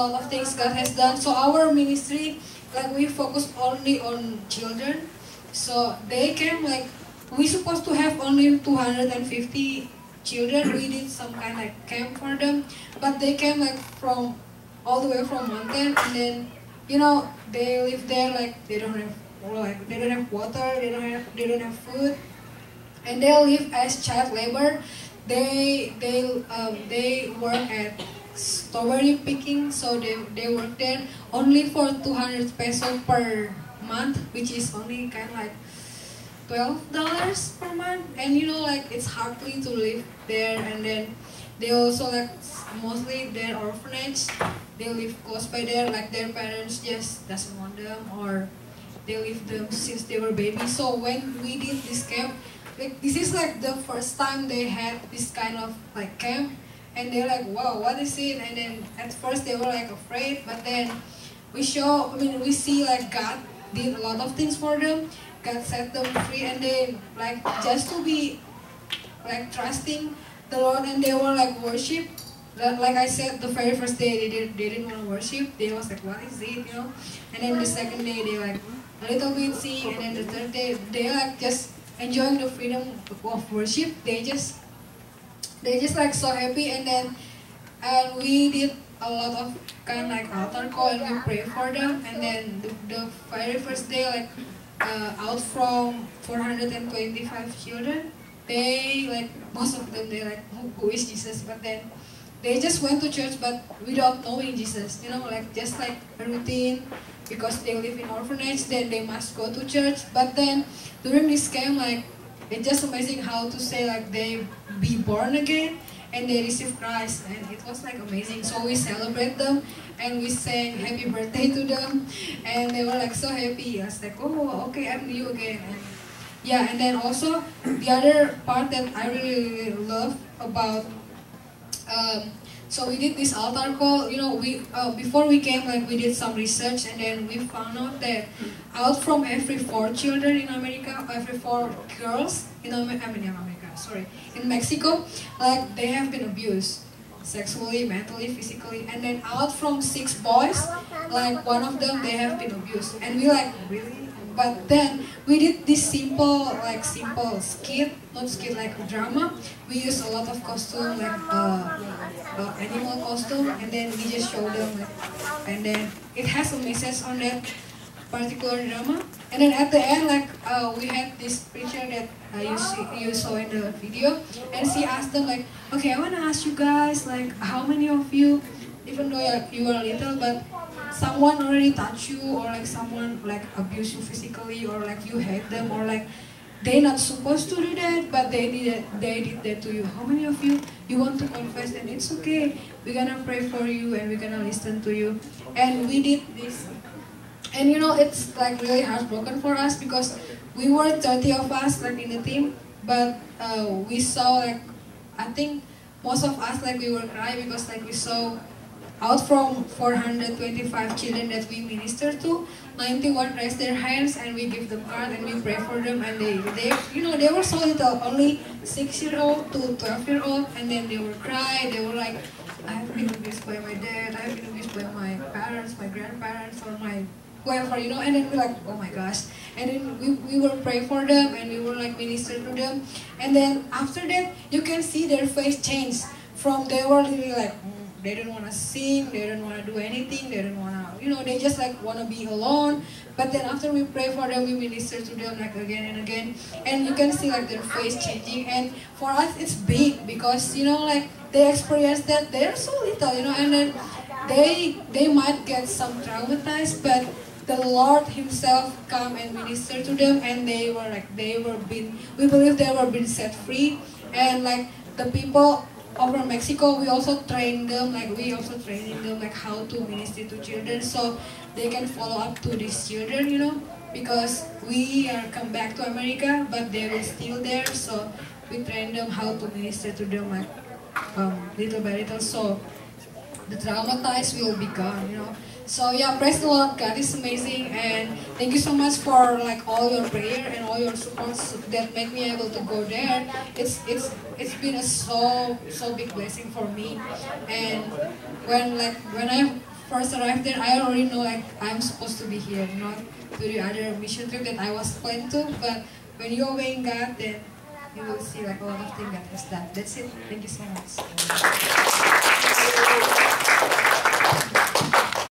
lot of things God has done. So our ministry, like we focus only on children. So they came like we supposed to have only 250 children. We did some kind of camp for them, but they came like from all the way from mountain, and then they live there like they don't have water, they don't have food, and they live as child labor. They work at strawberry picking, so they work there only for 200 pesos per month, which is only kind of like $12 per month. And like it's hardly to live there. And then they also like mostly their orphanage, they live close by there, like their parents just doesn't want them, or they leave them since they were babies. So when we did this camp, like this is like the first time they had this kind of like camp, and they're like, wow, what is it? And then at first they were like afraid, but then we see like God did a lot of things for them. God set them free, and they like just to be like trusting the Lord, and they were like worship. Like I said, the very first day they didn't want to worship. They was like, what is it, And then the second day they like a little bit sing, and then the third day they like just enjoying the freedom of worship. They just like so happy. And then we did a lot of kind of like altar call, and we pray for them. And then the very first day, like out from 425 children, they like most of them they like who is Jesus, but then they just went to church but without knowing Jesus, like just like a routine, because they live in orphanage, then they must go to church. But then during this camp, like it's just amazing how to say like they be born again and they receive Christ, and it was like amazing. So we celebrate them and we sang happy birthday to them, and they were like so happy. I was like, oh, okay, I'm new again. And yeah, and then also the other part that I really love about so we did this altar call. We before we came, like we did some research, and then we found out that out from every 4 children in America, every 4 girls in in Mexico, like they have been abused sexually, mentally, physically. And then out from 6 boys, like one of them they have been abused, and we like really. But then we did this simple skit, not skit like drama. We used a lot of costume, like animal costume, and then we just show them, like, and then it has a message on that particular drama. And then at the end, like we had this preacher that you saw in the video, and she asked them like, okay, I want to ask you guys, like, how many of you, even though you are little, but someone already touched you, or like someone like abused you physically, or like you hate them, or like they're not supposed to do that, but they did that to you. How many of you want to confess? And it's okay, we're gonna pray for you and we're gonna listen to you. And we did this, and it's like really heartbroken for us, because we were 30 of us like in the team, but we saw like, I think most of us like we were crying, because like we saw out from 425 children that we minister to, 91 raised their hands, and we give them card and we pray for them. And they were so little, only 6-year-old to 12-year-old, and then they were crying. They were like, I have been abused by my dad, I have been abused by my parents, my grandparents, or my whoever, and then we're like, oh my gosh. And then we will pray for them, and we will like minister to them. And then after that, you can see their face change from they were really like, they don't want to sing, they don't want to do anything, they don't want to, they just like want to be alone. But then after we pray for them, we minister to them like again and again, and you can see like their face changing. And for us it's big, because like they experience that they're so little, and then they might get some traumatized, but the Lord Himself come and minister to them, and we believe they were being set free. And like the people over Mexico, we also train them, like we also training them like how to minister to children, so they can follow up to these children, because we are come back to America, but they were still there, so we train them how to minister to them like little by little, so the traumatized will be gone. So yeah, praise the Lord, God is amazing, and thank you so much for like all your prayer and all your supports that make me able to go there. It's been a so big blessing for me. And when I first arrived there, I already know like I'm supposed to be here, not to the other mission trip that I was planned to. But when you obey God, then you will see like a lot of things that has done. That's it. Thank you so much.